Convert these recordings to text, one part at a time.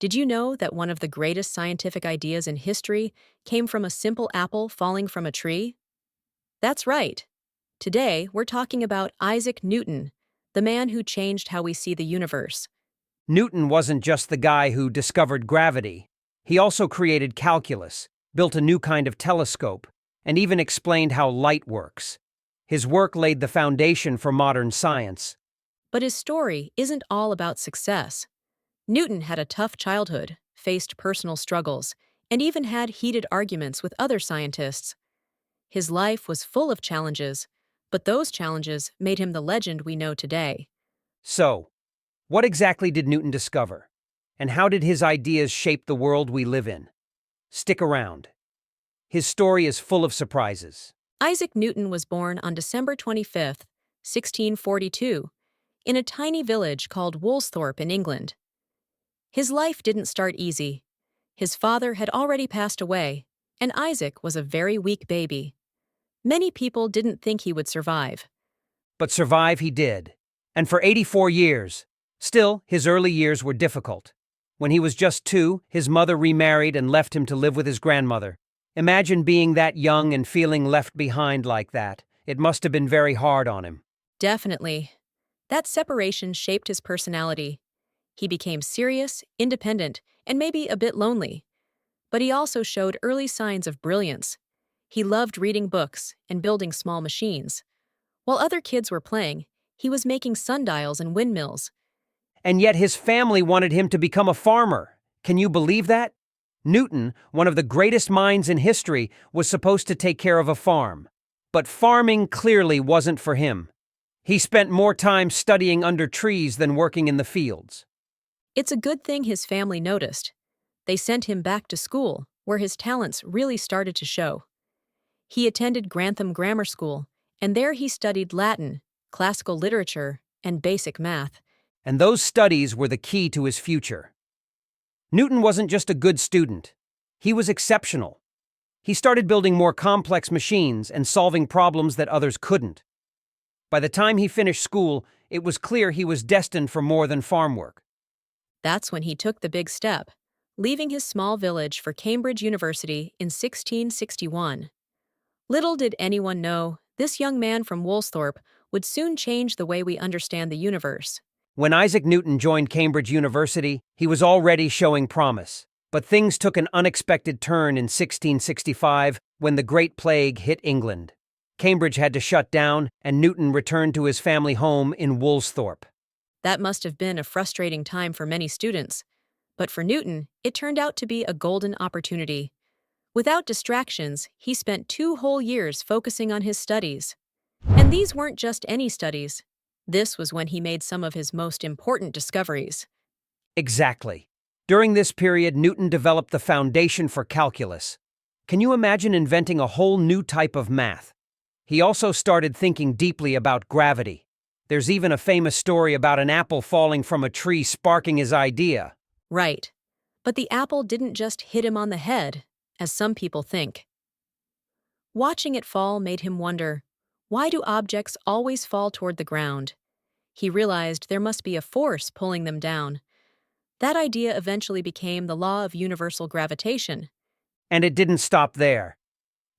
Did you know that one of the greatest scientific ideas in history came from a simple apple falling from a tree? That's right. Today, we're talking about Isaac Newton, the man who changed how we see the universe. Newton wasn't just the guy who discovered gravity. He also created calculus, built a new kind of telescope, and even explained how light works. His work laid the foundation for modern science. But his story isn't all about success. Newton had a tough childhood, faced personal struggles, and even had heated arguments with other scientists. His life was full of challenges, but those challenges made him the legend we know today. So, what exactly did Newton discover? And how did his ideas shape the world we live in? Stick around. His story is full of surprises. Isaac Newton was born on December 25, 1642, in a tiny village called Woolsthorpe in England. His life didn't start easy. His father had already passed away, and Isaac was a very weak baby. Many people didn't think he would survive. But survive he did. And for 84 years. Still, his early years were difficult. When he was just 2, his mother remarried and left him to live with his grandmother. Imagine being that young and feeling left behind like that. It must have been very hard on him. Definitely. That separation shaped his personality. He became serious, independent, and maybe a bit lonely. But he also showed early signs of brilliance. He loved reading books and building small machines. While other kids were playing, he was making sundials and windmills. And yet his family wanted him to become a farmer. Can you believe that? Newton, one of the greatest minds in history, was supposed to take care of a farm. But farming clearly wasn't for him. He spent more time studying under trees than working in the fields. It's a good thing his family noticed. They sent him back to school, where his talents really started to show. He attended Grantham Grammar School, and there he studied Latin, classical literature, and basic math. And those studies were the key to his future. Newton wasn't just a good student. He was exceptional. He started building more complex machines and solving problems that others couldn't. By the time he finished school, it was clear he was destined for more than farm work. That's when he took the big step, leaving his small village for Cambridge University in 1661. Little did anyone know, this young man from Woolsthorpe would soon change the way we understand the universe. When Isaac Newton joined Cambridge University, he was already showing promise. But things took an unexpected turn in 1665 when the Great Plague hit England. Cambridge had to shut down, and Newton returned to his family home in Woolsthorpe. That must have been a frustrating time for many students. But for Newton, it turned out to be a golden opportunity. Without distractions, he spent 2 whole years focusing on his studies. And these weren't just any studies. This was when he made some of his most important discoveries. Exactly. During this period, Newton developed the foundation for calculus. Can you imagine inventing a whole new type of math? He also started thinking deeply about gravity. There's even a famous story about an apple falling from a tree sparking his idea. Right. But the apple didn't just hit him on the head, as some people think. Watching it fall made him wonder, why do objects always fall toward the ground? He realized there must be a force pulling them down. That idea eventually became the law of universal gravitation. And it didn't stop there.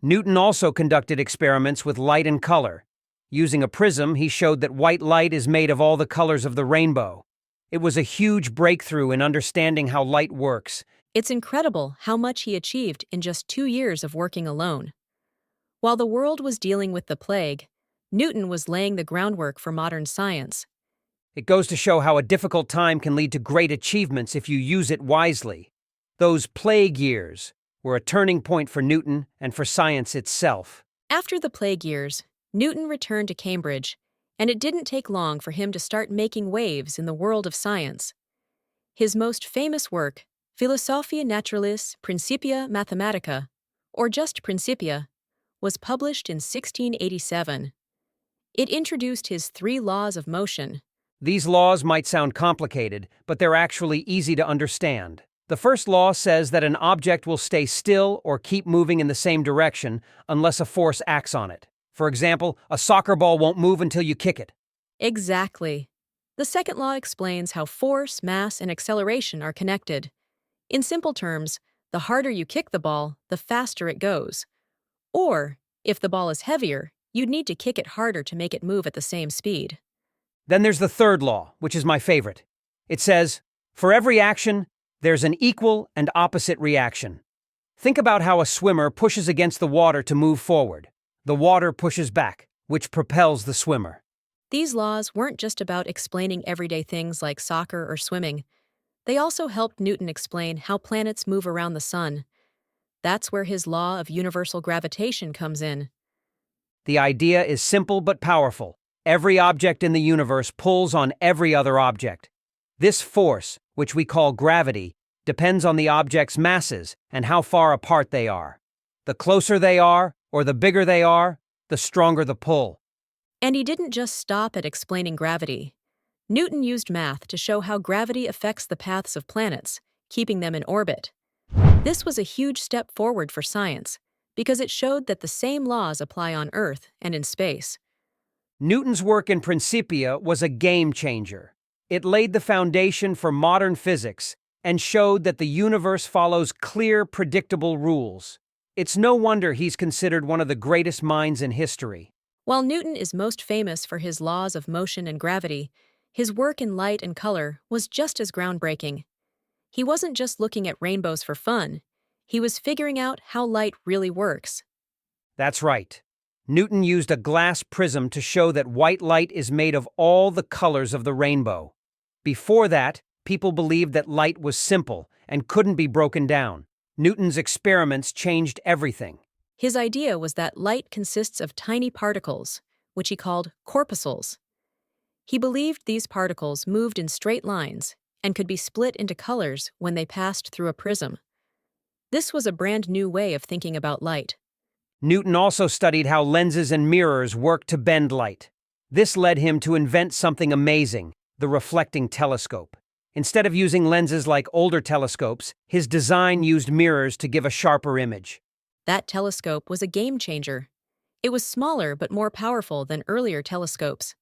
Newton also conducted experiments with light and color. Using a prism, he showed that white light is made of all the colors of the rainbow. It was a huge breakthrough in understanding how light works. It's incredible how much he achieved in just 2 years of working alone. While the world was dealing with the plague, Newton was laying the groundwork for modern science. It goes to show how a difficult time can lead to great achievements if you use it wisely. Those plague years were a turning point for Newton and for science itself. After the plague years, Newton returned to Cambridge, and it didn't take long for him to start making waves in the world of science. His most famous work, Philosophiae Naturalis Principia Mathematica, or just Principia, was published in 1687. It introduced his 3 laws of motion. These laws might sound complicated, but they're actually easy to understand. The first law says that an object will stay still or keep moving in the same direction unless a force acts on it. For example, a soccer ball won't move until you kick it. Exactly. The second law explains how force, mass, and acceleration are connected. In simple terms, the harder you kick the ball, the faster it goes. Or, if the ball is heavier, you'd need to kick it harder to make it move at the same speed. Then there's the third law, which is my favorite. It says, for every action, there's an equal and opposite reaction. Think about how a swimmer pushes against the water to move forward. The water pushes back, which propels the swimmer. These laws weren't just about explaining everyday things like soccer or swimming. They also helped Newton explain how planets move around the sun. That's where his law of universal gravitation comes in. The idea is simple but powerful. Every object in the universe pulls on every other object. This force, which we call gravity, depends on the object's masses and how far apart they are. The closer they are, or the bigger they are, the stronger the pull. And he didn't just stop at explaining gravity. Newton used math to show how gravity affects the paths of planets, keeping them in orbit. This was a huge step forward for science, because it showed that the same laws apply on Earth and in space. Newton's work in Principia was a game changer. It laid the foundation for modern physics and showed that the universe follows clear, predictable rules. It's no wonder he's considered one of the greatest minds in history. While Newton is most famous for his laws of motion and gravity, his work in light and color was just as groundbreaking. He wasn't just looking at rainbows for fun. He was figuring out how light really works. That's right. Newton used a glass prism to show that white light is made of all the colors of the rainbow. Before that, people believed that light was simple and couldn't be broken down. Newton's experiments changed everything. His idea was that light consists of tiny particles, which he called corpuscles. He believed these particles moved in straight lines and could be split into colors when they passed through a prism. This was a brand new way of thinking about light. Newton also studied how lenses and mirrors work to bend light. This led him to invent something amazing, the reflecting telescope. Instead of using lenses like older telescopes, his design used mirrors to give a sharper image. That telescope was a game changer. It was smaller but more powerful than earlier telescopes.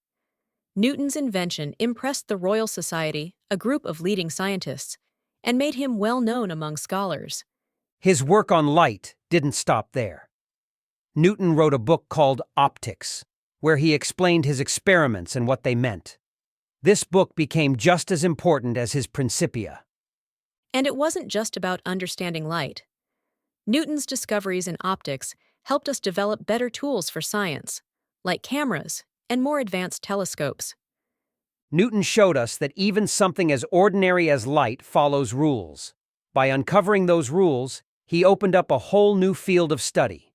Newton's invention impressed the Royal Society, a group of leading scientists, and made him well known among scholars. His work on light didn't stop there. Newton wrote a book called Optics, where he explained his experiments and what they meant. This book became just as important as his Principia. And it wasn't just about understanding light. Newton's discoveries in optics helped us develop better tools for science, like cameras and more advanced telescopes. Newton showed us that even something as ordinary as light follows rules. By uncovering those rules, he opened up a whole new field of study.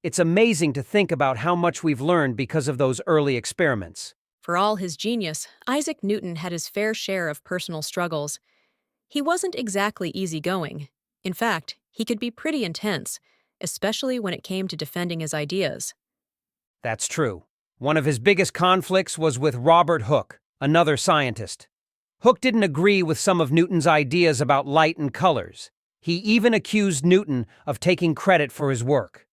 It's amazing to think about how much we've learned because of those early experiments. For all his genius, Isaac Newton had his fair share of personal struggles. He wasn't exactly easygoing. In fact, he could be pretty intense, especially when it came to defending his ideas. That's true. One of his biggest conflicts was with Robert Hooke, another scientist. Hooke didn't agree with some of Newton's ideas about light and colors. He even accused Newton of taking credit for his work.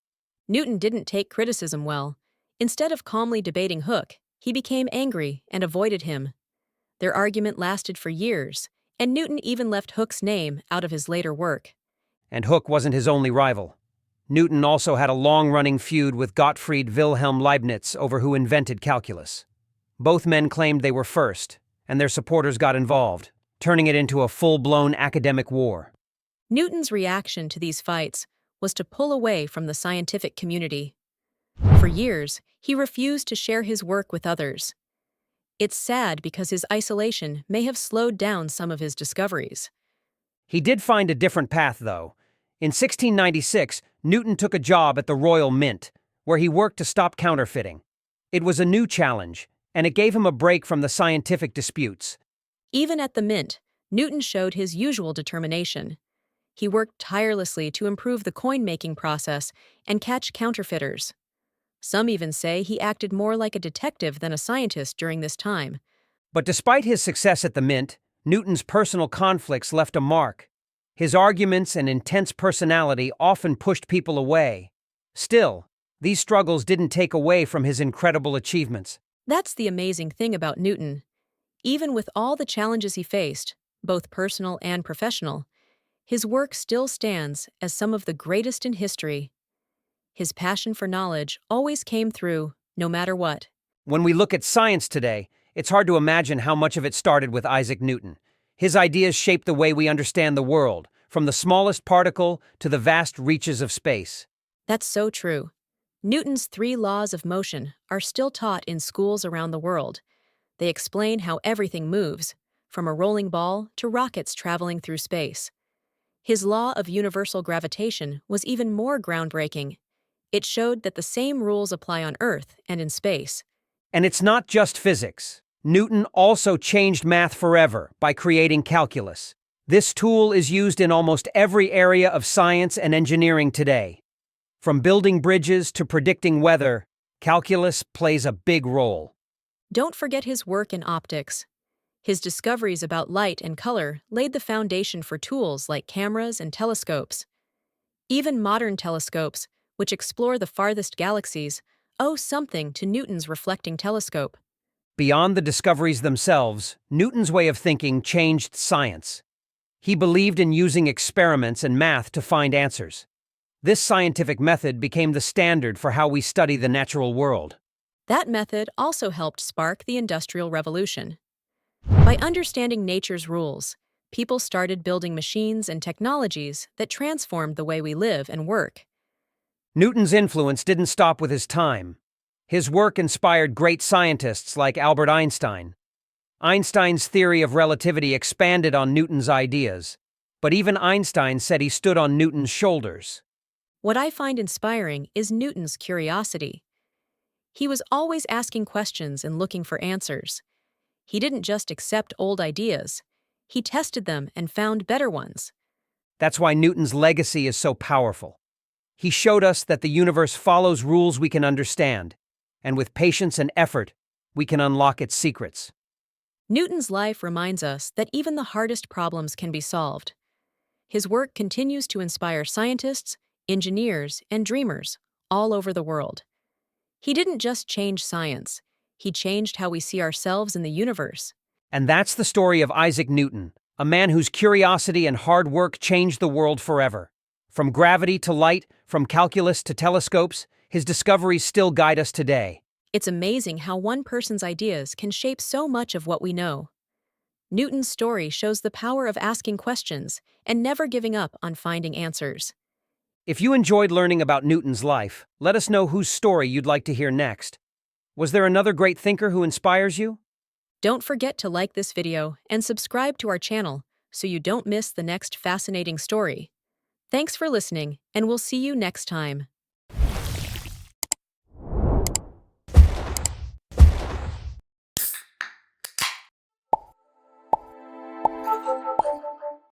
Newton didn't take criticism well. Instead of calmly debating Hooke, he became angry and avoided him. Their argument lasted for years, and Newton even left Hooke's name out of his later work. And Hooke wasn't his only rival. Newton also had a long-running feud with Gottfried Wilhelm Leibniz over who invented calculus. Both men claimed they were first, and their supporters got involved, turning it into a full-blown academic war. Newton's reaction to these fights was to pull away from the scientific community. For years, he refused to share his work with others. It's sad because his isolation may have slowed down some of his discoveries. He did find a different path, though. In 1696, Newton took a job at the Royal Mint, where he worked to stop counterfeiting. It was a new challenge, and it gave him a break from the scientific disputes. Even at the Mint, Newton showed his usual determination. He worked tirelessly to improve the coin-making process and catch counterfeiters. Some even say he acted more like a detective than a scientist during this time. But despite his success at the Mint, Newton's personal conflicts left a mark. His arguments and intense personality often pushed people away. Still, these struggles didn't take away from his incredible achievements. That's the amazing thing about Newton. Even with all the challenges he faced, both personal and professional, His work still stands as some of the greatest in history. His passion for knowledge always came through, no matter what. When we look at science today, it's hard to imagine how much of it started with Isaac Newton. His ideas shaped the way we understand the world, from the smallest particle to the vast reaches of space. That's so true. Newton's 3 laws of motion are still taught in schools around the world. They explain how everything moves, from a rolling ball to rockets traveling through space. His law of universal gravitation was even more groundbreaking. It showed that the same rules apply on Earth and in space. And it's not just physics. Newton also changed math forever by creating calculus. This tool is used in almost every area of science and engineering today. From building bridges to predicting weather, calculus plays a big role. Don't forget his work in optics. His discoveries about light and color laid the foundation for tools like cameras and telescopes. Even modern telescopes, which explore the farthest galaxies, owe something to Newton's reflecting telescope. Beyond the discoveries themselves, Newton's way of thinking changed science. He believed in using experiments and math to find answers. This scientific method became the standard for how we study the natural world. That method also helped spark the Industrial Revolution. By understanding nature's rules, people started building machines and technologies that transformed the way we live and work. Newton's influence didn't stop with his time. His work inspired great scientists like Albert Einstein. Einstein's theory of relativity expanded on Newton's ideas, but even Einstein said he stood on Newton's shoulders. What I find inspiring is Newton's curiosity. He was always asking questions and looking for answers. He didn't just accept old ideas. He tested them and found better ones. That's why Newton's legacy is so powerful. He showed us that the universe follows rules we can understand, and with patience and effort, we can unlock its secrets. Newton's life reminds us that even the hardest problems can be solved. His work continues to inspire scientists, engineers, and dreamers all over the world. He didn't just change science, he changed how we see ourselves in the universe. And that's the story of Isaac Newton, a man whose curiosity and hard work changed the world forever. From gravity to light, from calculus to telescopes, his discoveries still guide us today. It's amazing how one person's ideas can shape so much of what we know. Newton's story shows the power of asking questions and never giving up on finding answers. If you enjoyed learning about Newton's life, let us know whose story you'd like to hear next. Was there another great thinker who inspires you? Don't forget to like this video and subscribe to our channel so you don't miss the next fascinating story. Thanks for listening, and we'll see you next time.